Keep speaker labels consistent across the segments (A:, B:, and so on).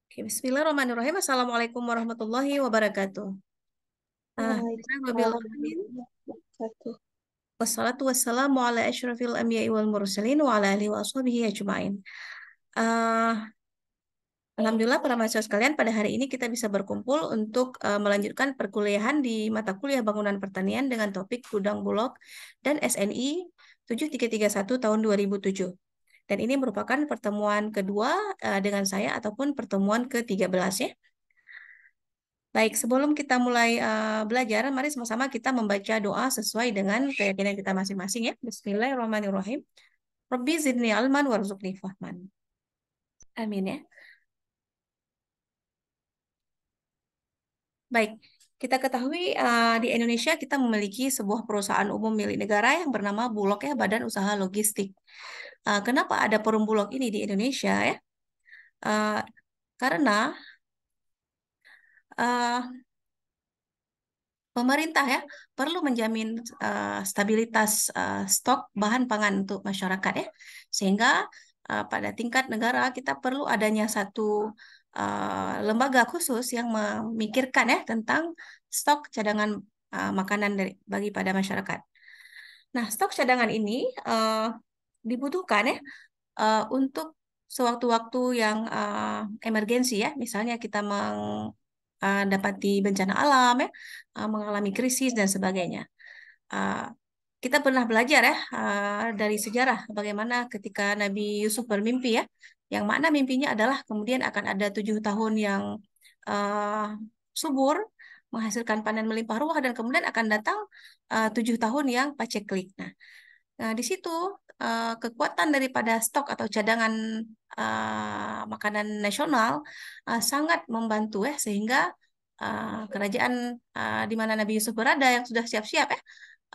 A: Oke, Bismillahirrahmanirrahim. Assalamualaikum warahmatullahi wabarakatuh.
B: Waalaikumsalam
A: Bismillahirrahmanirrahim.
B: warahmatullahi wabarakatuh.
A: Wassalatu wassalamu ala asyrafil anbiya'i wal mursalin wa ala alihi wa ashabihi ajma'in. Ah, Alhamdulillah para mahasiswa sekalian, pada hari ini kita bisa berkumpul untuk melanjutkan perkuliahan di mata kuliah Bangunan Pertanian dengan topik Gudang Bulog dan SNI 7331 tahun 2007. Dan ini merupakan pertemuan kedua dengan saya ataupun pertemuan ke-13 ya. Baik, sebelum kita mulai belajar, mari sama-sama kita membaca doa sesuai dengan keyakinan kita masing-masing ya. Bismillahirrahmanirrahim. Rabbi zidni alman warzuqni fahman. Amin ya. Baik, kita ketahui di Indonesia kita memiliki sebuah perusahaan umum milik negara yang bernama Bulog ya, Badan Usaha Logistik. Kenapa ada perum Bulog ini di Indonesia ya? Uh, karena uh, pemerintah ya perlu menjamin stabilitas stok bahan pangan untuk masyarakat ya, sehingga pada tingkat negara kita perlu adanya satu lembaga khusus yang memikirkan ya tentang stok cadangan makanan bagi pada masyarakat. Nah, stok cadangan ini dibutuhkan ya untuk sewaktu-waktu yang emergensi ya, misalnya kita mendapati bencana alam ya, mengalami krisis dan sebagainya. Uh, kita pernah belajar ya dari sejarah bagaimana ketika Nabi Yusuf bermimpi ya, yang makna mimpinya adalah kemudian akan ada 7 tahun yang uh, subur, menghasilkan panen melimpah ruah dan kemudian akan datang 7 tahun yang paceklik. Nah, di situ kekuatan daripada stok atau cadangan makanan nasional sangat membantu ya, sehingga kerajaan di mana Nabi Yusuf berada yang sudah siap-siap ya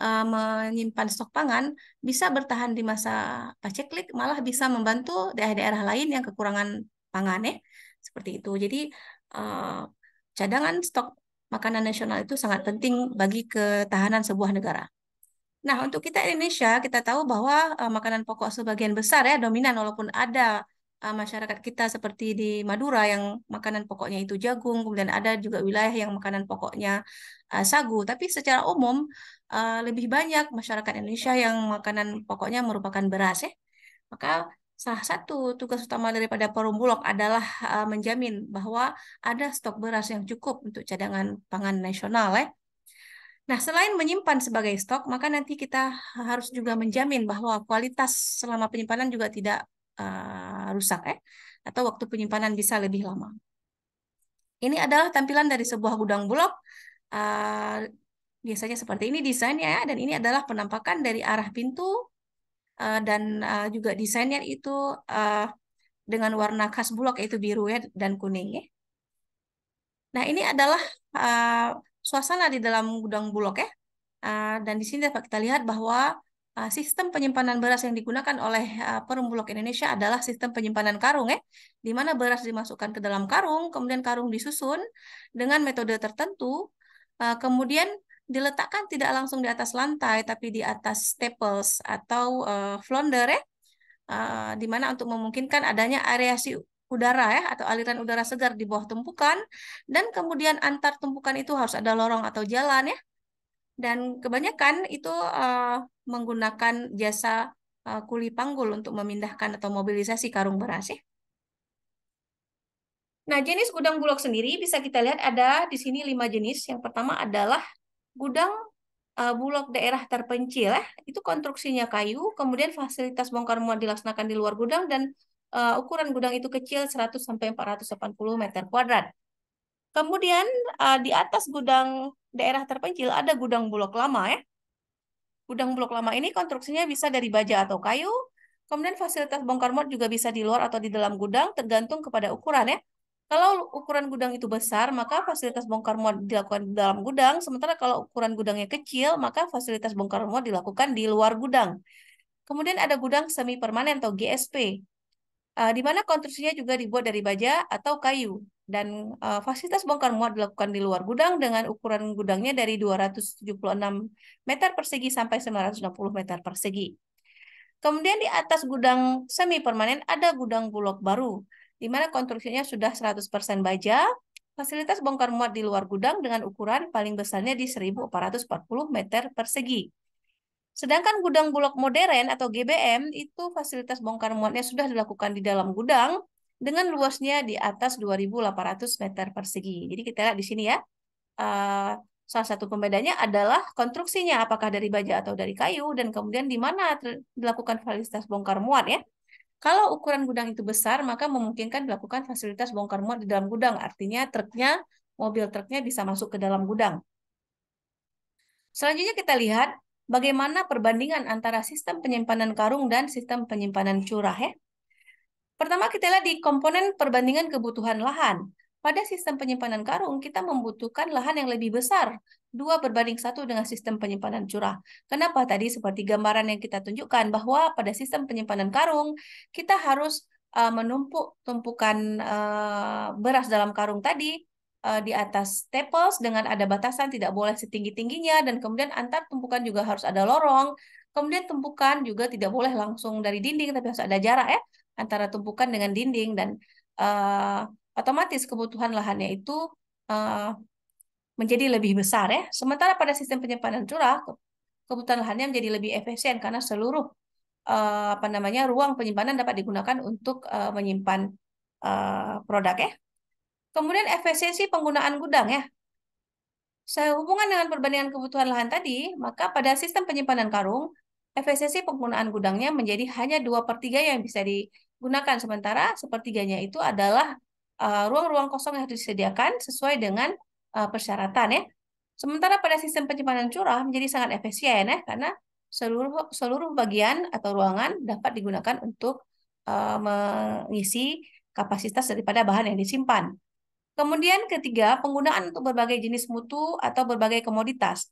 A: menyimpan stok pangan bisa bertahan di masa paceklik, malah bisa membantu daerah-daerah lain yang kekurangan pangan ya, seperti itu. Jadi eh, cadangan stok makanan nasional itu sangat penting bagi ketahanan sebuah negara. Nah, untuk kita Indonesia, kita tahu bahwa makanan pokok sebagian besar ya dominan, walaupun ada masyarakat kita seperti di Madura yang makanan pokoknya itu jagung, kemudian ada juga wilayah yang makanan pokoknya sagu, tapi secara umum lebih banyak masyarakat Indonesia yang makanan pokoknya merupakan beras ya. Maka salah satu tugas utama daripada Perum Bulog adalah menjamin bahwa ada stok beras yang cukup untuk cadangan pangan nasional ya. Nah, selain menyimpan sebagai stok, maka nanti kita harus juga menjamin bahwa kualitas selama penyimpanan juga tidak rusak, atau waktu penyimpanan bisa lebih lama. Ini adalah tampilan dari sebuah gudang Bulog. Uh, Biasanya seperti ini desainnya, ya, dan ini adalah penampakan dari arah pintu dan juga desainnya itu uh, dengan warna khas Bulog yaitu biru ya dan kuning ya. Nah, ini adalah uh, suasana di dalam gudang Bulog ya. Dan di sini dapat kita lihat bahwa sistem penyimpanan beras yang digunakan oleh Perum Bulog Indonesia adalah sistem penyimpanan karung ya, di mana beras dimasukkan ke dalam karung, kemudian karung disusun dengan metode tertentu, kemudian diletakkan tidak langsung di atas lantai, tapi di atas staples atau flonder ya, di mana untuk memungkinkan adanya areasi udara ya atau aliran udara segar di bawah tumpukan, dan kemudian antar tumpukan itu harus ada lorong atau jalan ya, dan kebanyakan itu menggunakan jasa kuli panggul untuk memindahkan atau mobilisasi karung beras ya. Nah, jenis gudang Bulog sendiri bisa kita lihat ada di sini 5 jenis. Yang pertama adalah gudang Bulog daerah terpencil ya. Itu konstruksinya kayu, kemudian fasilitas bongkar muat dilaksanakan di luar gudang dan ukuran gudang itu kecil 100 sampai 480 meter kuadrat. Kemudian di atas gudang daerah terpencil ada gudang Bulog lama ya. Gudang blok lama ini konstruksinya bisa dari baja atau kayu. Kemudian fasilitas bongkar muat juga bisa di luar atau di dalam gudang, tergantung kepada ukuran ya. Kalau ukuran gudang itu besar, maka fasilitas bongkar muat dilakukan di dalam gudang. Sementara kalau ukuran gudangnya kecil, maka fasilitas bongkar muat dilakukan di luar gudang. Kemudian ada gudang semi permanen atau GSP, di mana konstruksinya juga dibuat dari baja atau kayu. Dan fasilitas bongkar muat dilakukan di luar gudang dengan ukuran gudangnya dari 276 meter persegi sampai 960 meter persegi. Kemudian di atas gudang semi permanen ada gudang Bulog baru. di mana konstruksinya sudah 100% baja. Fasilitas bongkar muat di luar gudang dengan ukuran paling besarnya di 1440 meter persegi. Sedangkan gudang bulog modern atau GBM itu fasilitas bongkar muatnya sudah dilakukan di dalam gudang dengan luasnya di atas 2.800 meter persegi. Jadi kita lihat di sini ya, eh, salah satu pembedanya adalah konstruksinya, apakah dari baja atau dari kayu, dan kemudian di mana dilakukan fasilitas bongkar muat ya. Kalau ukuran gudang itu besar, maka memungkinkan dilakukan fasilitas bongkar muat di dalam gudang. Artinya truknya, mobil truknya bisa masuk ke dalam gudang. Selanjutnya kita lihat bagaimana perbandingan antara sistem penyimpanan karung dan sistem penyimpanan curah ya. Pertama kita lihat di komponen perbandingan kebutuhan lahan. Pada sistem penyimpanan karung, kita membutuhkan lahan yang lebih besar, 2:1 dengan sistem penyimpanan curah. Kenapa? Tadi seperti gambaran yang kita tunjukkan, bahwa pada sistem penyimpanan karung, kita harus menumpuk tumpukan beras dalam karung tadi di atas staples dengan ada batasan, tidak boleh setinggi-tingginya, dan kemudian antar tumpukan juga harus ada lorong. Kemudian tumpukan juga tidak boleh langsung dari dinding, tapi harus ada jarak ya antara tumpukan dengan dinding, dan otomatis kebutuhan lahannya itu uh, menjadi lebih besar ya. Sementara pada sistem penyimpanan curah kebutuhan lahannya menjadi lebih efisien karena seluruh ruang penyimpanan dapat digunakan untuk menyimpan produk ya. Kemudian efisiensi penggunaan gudang ya. Sehubungan dengan perbandingan kebutuhan lahan tadi, maka pada sistem penyimpanan karung, efisiensi penggunaan gudangnya menjadi hanya 2/3 yang bisa digunakan, sementara sepertiganya itu adalah ruang-ruang kosong yang harus disediakan sesuai dengan persyaratan ya. Sementara pada sistem penyimpanan curah menjadi sangat efisien ya, karena seluruh seluruh bagian atau ruangan dapat digunakan untuk mengisi kapasitas daripada bahan yang disimpan. Kemudian ketiga, penggunaan untuk berbagai jenis mutu atau berbagai komoditas.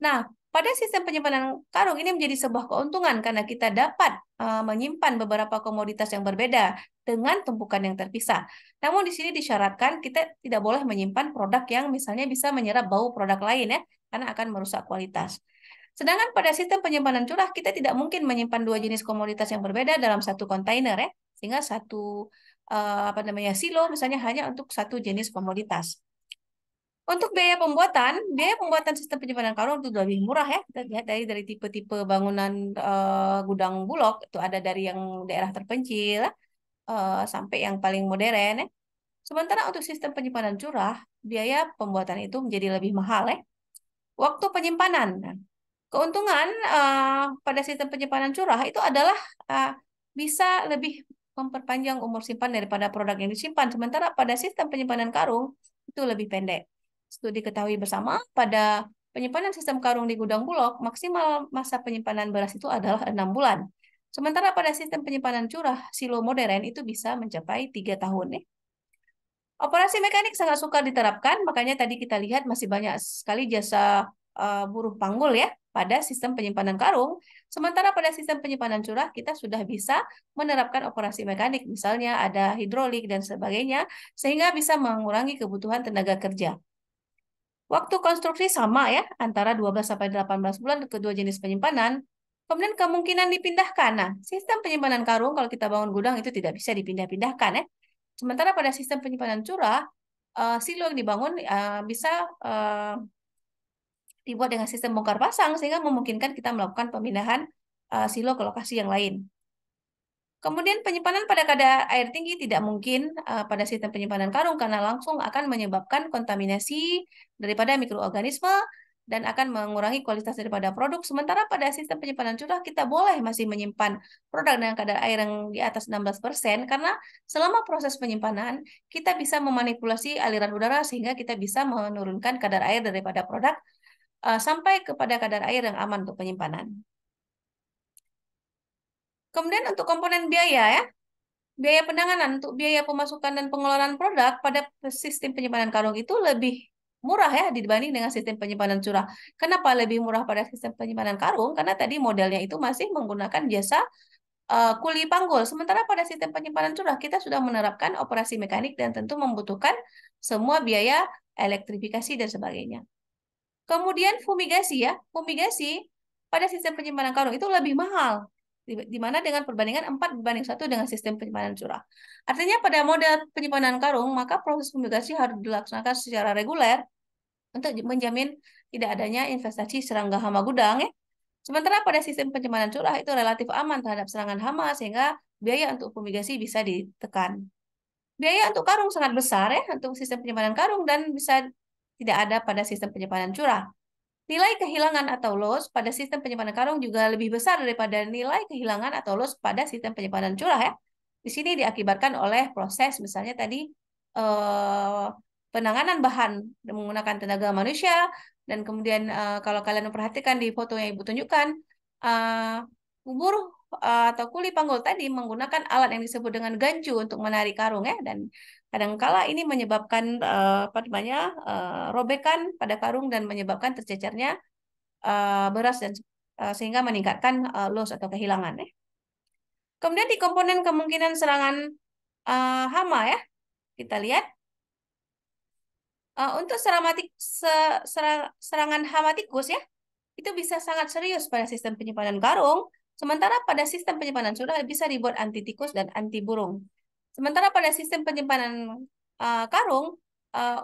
A: Nah, pada sistem penyimpanan karung ini menjadi sebuah keuntungan karena kita dapat menyimpan beberapa komoditas yang berbeda dengan tumpukan yang terpisah. Namun di sini disyaratkan kita tidak boleh menyimpan produk yang misalnya bisa menyerap bau produk lain ya, karena akan merusak kualitas. Sedangkan pada sistem penyimpanan curah kita tidak mungkin menyimpan dua jenis komoditas yang berbeda dalam satu kontainer ya, sehingga satu silo misalnya hanya untuk satu jenis komoditas. Untuk biaya pembuatan sistem penyimpanan karung itu lebih murah ya. Kita lihat dari tipe-tipe bangunan gudang bulog itu ada dari yang daerah terpencil sampai yang paling modern ya. Sementara untuk sistem penyimpanan curah, biaya pembuatan itu menjadi lebih mahal ya. Waktu penyimpanan. Nah, keuntungan pada sistem penyimpanan curah itu adalah bisa lebih memperpanjang umur simpan daripada produk yang disimpan. Sementara pada sistem penyimpanan karung itu lebih pendek. Studi diketahui bersama, pada penyimpanan sistem karung di gudang bulog, maksimal masa penyimpanan beras itu adalah 6 bulan. Sementara pada sistem penyimpanan curah, silo modern itu bisa mencapai 3 tahun. Ya. Operasi mekanik sangat sukar diterapkan, makanya tadi kita lihat masih banyak sekali jasa buruh panggul ya pada sistem penyimpanan karung. Sementara pada sistem penyimpanan curah kita sudah bisa menerapkan operasi mekanik, misalnya ada hidrolik dan sebagainya, sehingga bisa mengurangi kebutuhan tenaga kerja. Waktu konstruksi sama ya, antara 12 sampai 18 bulan untuk kedua jenis penyimpanan. Kemudian kemungkinan dipindahkan. Nah, sistem penyimpanan karung kalau kita bangun gudang itu tidak bisa dipindah-pindahkan ya. Sementara pada sistem penyimpanan curah, silo yang dibangun bisa dibuat dengan sistem bongkar pasang sehingga memungkinkan kita melakukan pemindahan silo ke lokasi yang lain. Kemudian penyimpanan pada kadar air tinggi tidak mungkin pada sistem penyimpanan karung karena langsung akan menyebabkan kontaminasi daripada mikroorganisme dan akan mengurangi kualitas daripada produk. Sementara pada sistem penyimpanan curah kita boleh masih menyimpan produk dengan kadar air yang di atas 16% karena selama proses penyimpanan kita bisa memanipulasi aliran udara sehingga kita bisa menurunkan kadar air daripada produk sampai kepada kadar air yang aman untuk penyimpanan. Kemudian untuk komponen biaya ya, biaya penanganan untuk biaya pemasukan dan pengelolaan produk pada sistem penyimpanan karung itu lebih murah ya dibanding dengan sistem penyimpanan curah. Kenapa lebih murah pada sistem penyimpanan karung? Karena tadi modelnya itu masih menggunakan jasa kuli panggul. Sementara pada sistem penyimpanan curah kita sudah menerapkan operasi mekanik dan tentu membutuhkan semua biaya elektrifikasi dan sebagainya. Kemudian fumigasi ya, fumigasi pada sistem penyimpanan karung itu lebih mahal. di mana dengan perbandingan 4:1 dengan sistem penyimpanan curah. Artinya pada model penyimpanan karung, maka proses fumigasi harus dilaksanakan secara reguler untuk menjamin tidak adanya investasi serangga hama gudang ya. Sementara pada sistem penyimpanan curah itu relatif aman terhadap serangan hama sehingga biaya untuk fumigasi bisa ditekan. Biaya untuk karung sangat besar ya untuk sistem penyimpanan karung dan bisa tidak ada pada sistem penyimpanan curah. Nilai kehilangan atau loss pada sistem penyimpanan karung juga lebih besar daripada nilai kehilangan atau loss pada sistem penyimpanan curah ya. Di sini diakibatkan oleh proses misalnya tadi eh, penanganan bahan menggunakan tenaga manusia dan kemudian kalau kalian memperhatikan di foto yang Ibu tunjukkan buruh atau kuli panggul tadi menggunakan alat yang disebut dengan gancu untuk menarik karung ya dan kadangkala ini menyebabkan apa namanya robekan pada karung dan menyebabkan tercecernya beras dan sehingga meningkatkan loss atau kehilangan ya. Kemudian di komponen kemungkinan serangan hama ya, kita lihat untuk serangan hama tikus ya, itu bisa sangat serius pada sistem penyimpanan karung, sementara pada sistem penyimpanan curah bisa dibuat anti tikus dan anti burung. Sementara pada sistem penyimpanan karung,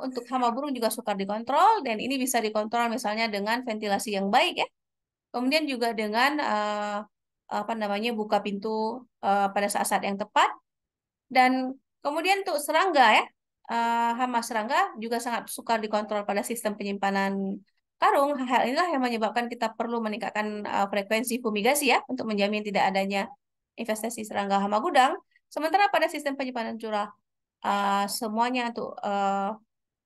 A: untuk hama burung juga sukar dikontrol, dan ini bisa dikontrol misalnya dengan ventilasi yang baik ya. Kemudian juga dengan apa namanya buka pintu pada saat-saat yang tepat, dan kemudian untuk serangga ya, hama serangga juga sangat sukar dikontrol pada sistem penyimpanan karung. Hal inilah yang menyebabkan kita perlu meningkatkan frekuensi fumigasi ya untuk menjamin tidak adanya investasi serangga hama gudang. Sementara pada sistem penyimpanan curah semuanya untuk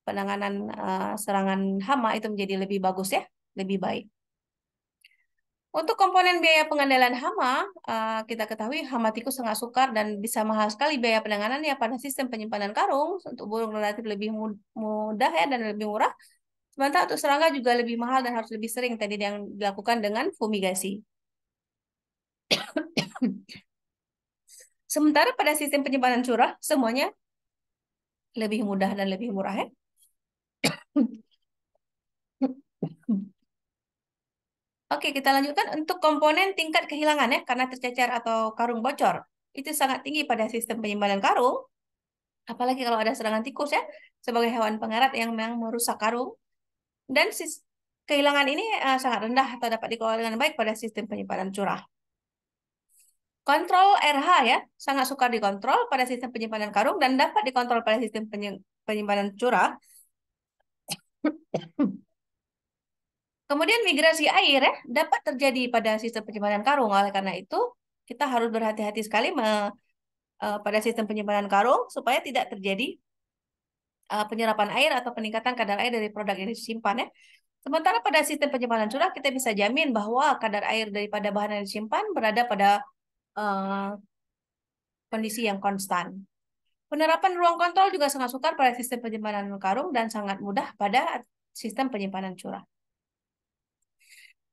A: penanganan serangan hama itu menjadi lebih bagus ya, lebih baik. Untuk komponen biaya pengendalian hama, kita ketahui hama tikus sangat sukar dan bisa mahal sekali biaya penanganannya pada sistem penyimpanan karung. Untuk burung relatif lebih mudah ya dan lebih murah. Sementara untuk serangga juga lebih mahal dan harus lebih sering tadi yang dilakukan dengan fumigasi. Sementara pada sistem penyimpanan curah, semuanya lebih mudah dan lebih murah ya. Oke, kita lanjutkan untuk komponen tingkat kehilangan ya, karena tercecer atau karung bocor. Itu sangat tinggi pada sistem penyimpanan karung, apalagi kalau ada serangan tikus ya, sebagai hewan pengerat yang memang merusak karung. Dan kehilangan ini sangat rendah atau dapat dikelola dengan baik pada sistem penyimpanan curah. Kontrol RH ya, sangat sukar dikontrol pada sistem penyimpanan karung dan dapat dikontrol pada sistem penyimpanan curah. Kemudian migrasi air ya, dapat terjadi pada sistem penyimpanan karung. Oleh karena itu, kita harus berhati-hati sekali pada sistem penyimpanan karung supaya tidak terjadi penyerapan air atau peningkatan kadar air dari produk yang disimpan ya. Sementara pada sistem penyimpanan curah kita bisa jamin bahwa kadar air daripada bahan yang disimpan berada pada uh, kondisi yang konstan. Penerapan ruang kontrol juga sangat sukar pada sistem penyimpanan karung dan sangat mudah pada sistem penyimpanan curah.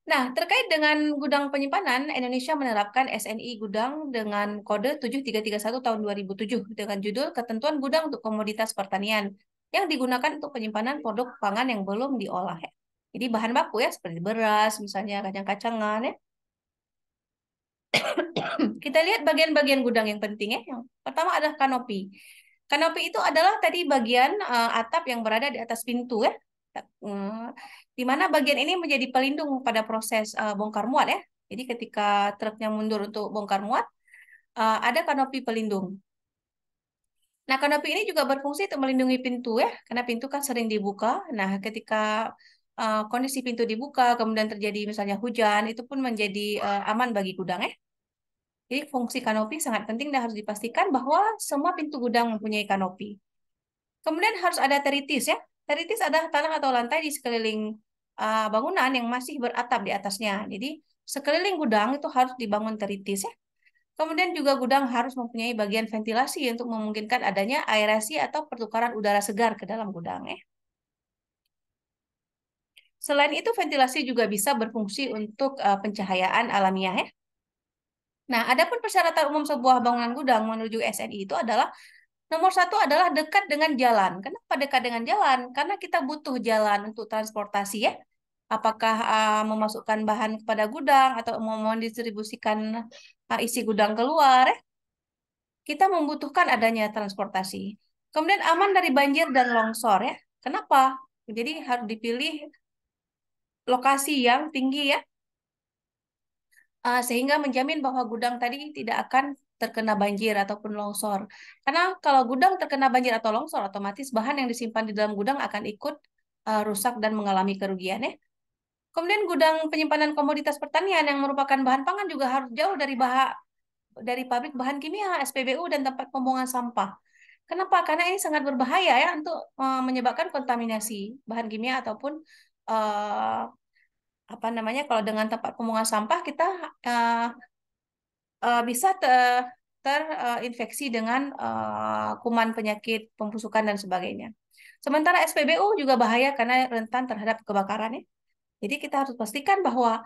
A: Nah, terkait dengan gudang penyimpanan, Indonesia menerapkan SNI gudang dengan kode 7331 tahun 2007 dengan judul Ketentuan Gudang untuk Komoditas Pertanian yang digunakan untuk penyimpanan produk pangan yang belum diolah ya. Jadi bahan baku ya seperti beras, misalnya kacang-kacangan ya. Kita lihat bagian-bagian gudang yang penting ya. Yang pertama adalah kanopi. Kanopi itu adalah tadi bagian atap yang berada di atas pintu ya. Di mana bagian ini menjadi pelindung pada proses bongkar muat ya. Jadi ketika truknya mundur untuk bongkar muat, ada kanopi pelindung. Nah, kanopi ini juga berfungsi untuk melindungi pintu ya, karena pintu kan sering dibuka. Nah, ketika kondisi pintu dibuka, kemudian terjadi misalnya hujan, itu pun menjadi aman bagi gudang ya. Jadi fungsi kanopi sangat penting dan harus dipastikan bahwa semua pintu gudang mempunyai kanopi. Kemudian harus ada teritis ya. Teritis adalah tanah atau lantai di sekeliling bangunan yang masih beratap di atasnya. Jadi sekeliling gudang itu harus dibangun teritis ya. Kemudian juga gudang harus mempunyai bagian ventilasi untuk memungkinkan adanya aerasi atau pertukaran udara segar ke dalam gudang ya. Selain itu ventilasi juga bisa berfungsi untuk pencahayaan alamiah ya. Nah, adapun persyaratan umum sebuah bangunan gudang menuju SNI itu adalah nomor satu adalah dekat dengan jalan. Kenapa dekat dengan jalan? Karena kita butuh jalan untuk transportasi ya. Apakah memasukkan bahan kepada gudang atau mau mendistribusikan isi gudang keluar, kita membutuhkan adanya transportasi. Kemudian aman dari banjir dan longsor ya. Kenapa? Jadi harus dipilih lokasi yang tinggi ya, sehingga menjamin bahwa gudang tadi tidak akan terkena banjir ataupun longsor. Karena kalau gudang terkena banjir atau longsor, otomatis bahan yang disimpan di dalam gudang akan ikut rusak dan mengalami kerugian ya. Kemudian gudang penyimpanan komoditas pertanian yang merupakan bahan pangan juga harus jauh dari pabrik bahan kimia, SPBU dan tempat pembuangan sampah. Kenapa? Karena ini sangat berbahaya ya untuk menyebabkan kontaminasi bahan kimia ataupun eh, apa namanya, kalau dengan tempat pembuangan sampah kita eh, bisa terinfeksi dengan kuman penyakit pembusukan dan sebagainya. Sementara SPBU juga bahaya karena rentan terhadap kebakaran ya. Jadi kita harus pastikan bahwa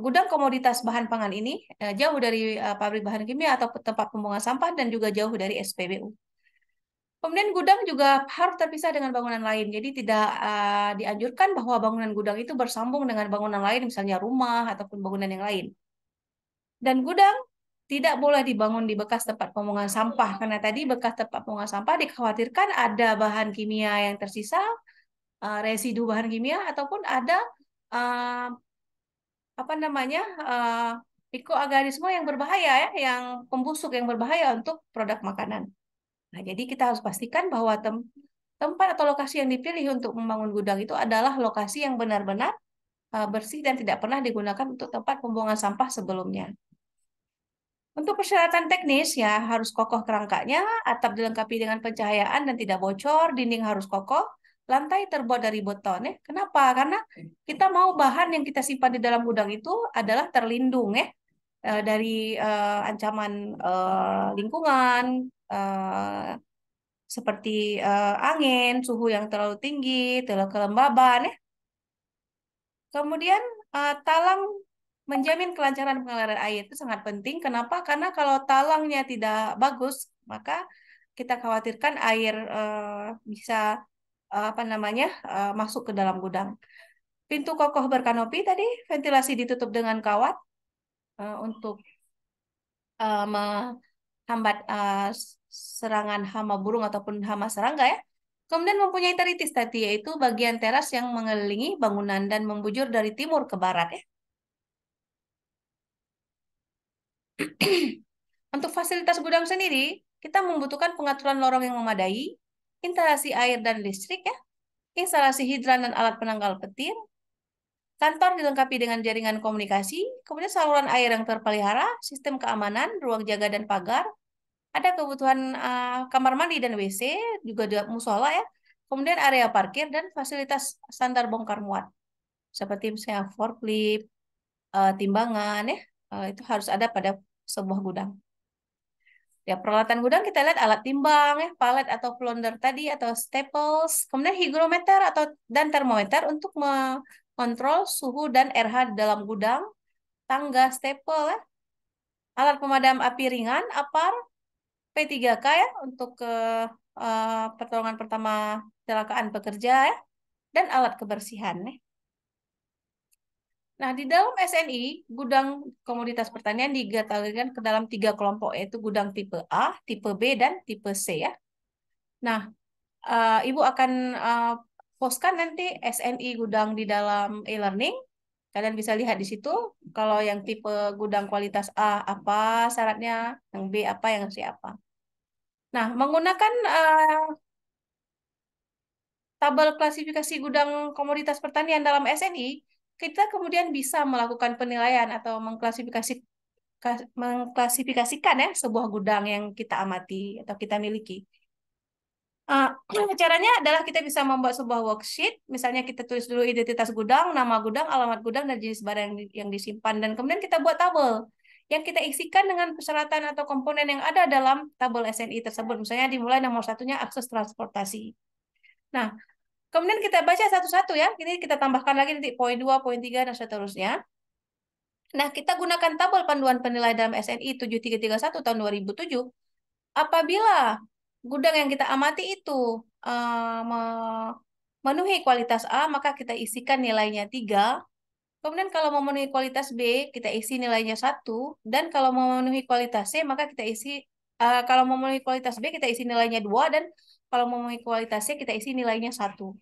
A: gudang komoditas bahan pangan ini jauh dari pabrik bahan kimia atau tempat pembuangan sampah dan juga jauh dari SPBU. Kemudian gudang juga harus terpisah dengan bangunan lain. Jadi tidak dianjurkan bahwa bangunan gudang itu bersambung dengan bangunan lain, misalnya rumah ataupun bangunan yang lain. Dan gudang tidak boleh dibangun di bekas tempat pembuangan sampah, karena tadi bekas tempat pembuangan sampah dikhawatirkan ada bahan kimia yang tersisa, residu bahan kimia, ataupun ada uh, apa namanya mikroorganisme yang berbahaya ya, yang pembusuk yang berbahaya untuk produk makanan. Nah, jadi kita harus pastikan bahwa tempat atau lokasi yang dipilih untuk membangun gudang itu adalah lokasi yang benar-benar bersih dan tidak pernah digunakan untuk tempat pembuangan sampah sebelumnya. Untuk persyaratan teknis ya harus kokoh kerangkanya, atap dilengkapi dengan pencahayaan dan tidak bocor, dinding harus kokoh, lantai terbuat dari beton ya. Kenapa? Karena kita mau bahan yang kita simpan di dalam gudang itu adalah terlindung ya dari ancaman lingkungan seperti angin, suhu yang terlalu tinggi, terlalu kelembaban ya. Kemudian talang menjamin kelancaran pengaliran air itu sangat penting. Kenapa? Karena kalau talangnya tidak bagus, maka kita khawatirkan air bisa apa namanya masuk ke dalam gudang. Pintu kokoh berkanopi tadi, ventilasi ditutup dengan kawat untuk menghambat serangan hama burung ataupun hama serangga ya. Kemudian mempunyai teritis tadi, yaitu bagian teras yang mengelilingi bangunan dan membujur dari timur ke barat ya. Untuk fasilitas gudang sendiri, kita membutuhkan pengaturan lorong yang memadai, instalasi air dan listrik ya, instalasi hidran dan alat penanggal petir, kantor dilengkapi dengan jaringan komunikasi, kemudian saluran air yang terpelihara, sistem keamanan, ruang jaga dan pagar, ada kebutuhan kamar mandi dan WC, juga ada musola ya, kemudian area parkir dan fasilitas standar bongkar muat, seperti misalnya forklift, timbangan ya, itu harus ada pada sebuah gudang. Ya, peralatan gudang kita lihat alat timbang, ya, palet atau plonder tadi atau staples, kemudian hygrometer dan termometer untuk mengontrol suhu dan RH di dalam gudang, tangga staple, ya, alat pemadam api ringan, APAR, P3K ya untuk pertolongan pertama kecelakaan pekerja ya, dan alat kebersihan. Ya. Nah, di dalam SNI, gudang komoditas pertanian dikategorikan ke dalam 3 kelompok, yaitu gudang tipe A, tipe B, dan tipe C ya. Nah, Ibu akan postkan nanti SNI gudang di dalam e-learning. Kalian bisa lihat di situ. Kalau yang tipe gudang kualitas A apa syaratnya, yang B apa, yang C apa. Nah, menggunakan tabel klasifikasi gudang komoditas pertanian dalam SNI, kita kemudian bisa melakukan penilaian atau mengklasifikasikan ya sebuah gudang yang kita amati atau kita miliki. Uh, Caranya adalah kita bisa membuat sebuah worksheet, misalnya kita tulis dulu identitas gudang, nama gudang, alamat gudang, dan jenis barang yang disimpan, dan kemudian kita buat tabel yang kita isikan dengan persyaratan atau komponen yang ada dalam tabel SNI tersebut. Misalnya dimulai nomor satunya akses transportasi. Nah, kemudian kita baca satu-satu ya. Ini kita tambahkan lagi nanti poin 2, poin 3, dan seterusnya. Nah, kita gunakan tabel panduan penilaian dalam SNI 7331 tahun 2007. Apabila gudang yang kita amati itu memenuhi kualitas A, maka kita isikan nilainya 3. Kemudian kalau memenuhi kualitas B, kita isi nilainya 1. Dan kalau memenuhi kualitas C, maka kita isi, kalau memenuhi kualitas B, kita isi nilainya 2. Dan kalau memenuhi kualitas C, kita isi nilainya 1.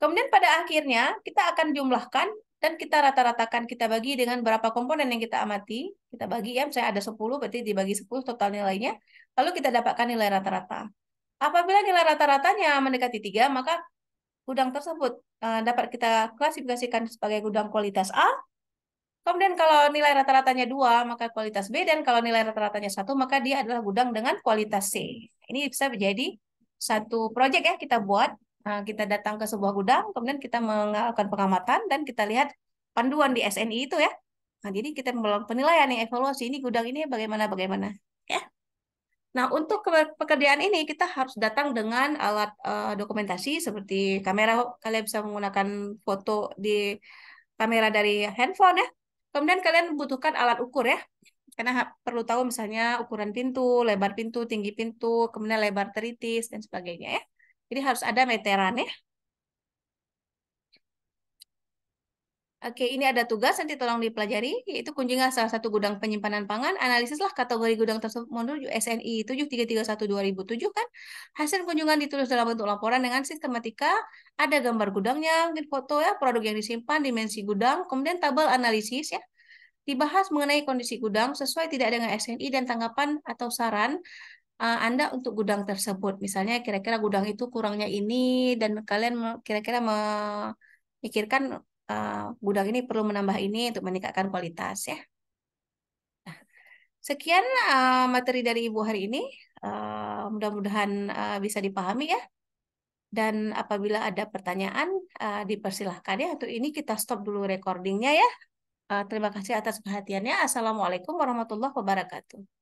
A: Kemudian pada akhirnya, kita akan jumlahkan dan kita rata-ratakan, kita bagi dengan berapa komponen yang kita amati. Kita bagi ya, misalnya ada 10, berarti dibagi 10 total nilainya. Lalu kita dapatkan nilai rata-rata. Apabila nilai rata-ratanya mendekati 3, maka gudang tersebut dapat kita klasifikasikan sebagai gudang kualitas A. Kemudian kalau nilai rata-ratanya 2, maka kualitas B. Dan kalau nilai rata-ratanya 1, maka dia adalah gudang dengan kualitas C. Ini bisa menjadi satu proyek ya kita buat. Kita datang ke sebuah gudang, kemudian kita melakukan pengamatan, dan kita lihat panduan di SNI itu ya. Jadi kita melakukan penilaian yang evaluasi, ini gudang ini bagaimana-bagaimana. Ya. Nah, untuk pekerjaan ini kita harus datang dengan alat dokumentasi seperti kamera. Kalian bisa menggunakan foto di kamera dari handphone ya. Kemudian kalian butuhkan alat ukur ya. Karena perlu tahu misalnya ukuran pintu, lebar pintu, tinggi pintu, kemudian lebar teritis dan sebagainya ya. Jadi harus ada meteran ya. Oke, ini ada tugas nanti tolong dipelajari, yaitu kunjungilah salah satu gudang penyimpanan pangan, analisislah kategori gudang tersebut menurut SNI 7331/2007 kan. Hasil kunjungan ditulis dalam bentuk laporan dengan sistematika, ada gambar gudangnya, mungkin foto ya, produk yang disimpan, dimensi gudang, kemudian tabel analisis ya. Dibahas mengenai kondisi gudang sesuai tidak dengan SNI dan tanggapan atau saran Anda untuk gudang tersebut. Misalnya kira-kira gudang itu kurangnya ini, dan kalian kira-kira memikirkan gudang ini perlu menambah ini untuk meningkatkan kualitas ya. Sekian materi dari Ibu hari ini. Mudah-mudahan bisa dipahami ya. Dan apabila ada pertanyaan, dipersilahkan ya. Untuk ini kita stop dulu recordingnya ya. Terima kasih atas perhatiannya. Assalamualaikum warahmatullahi wabarakatuh.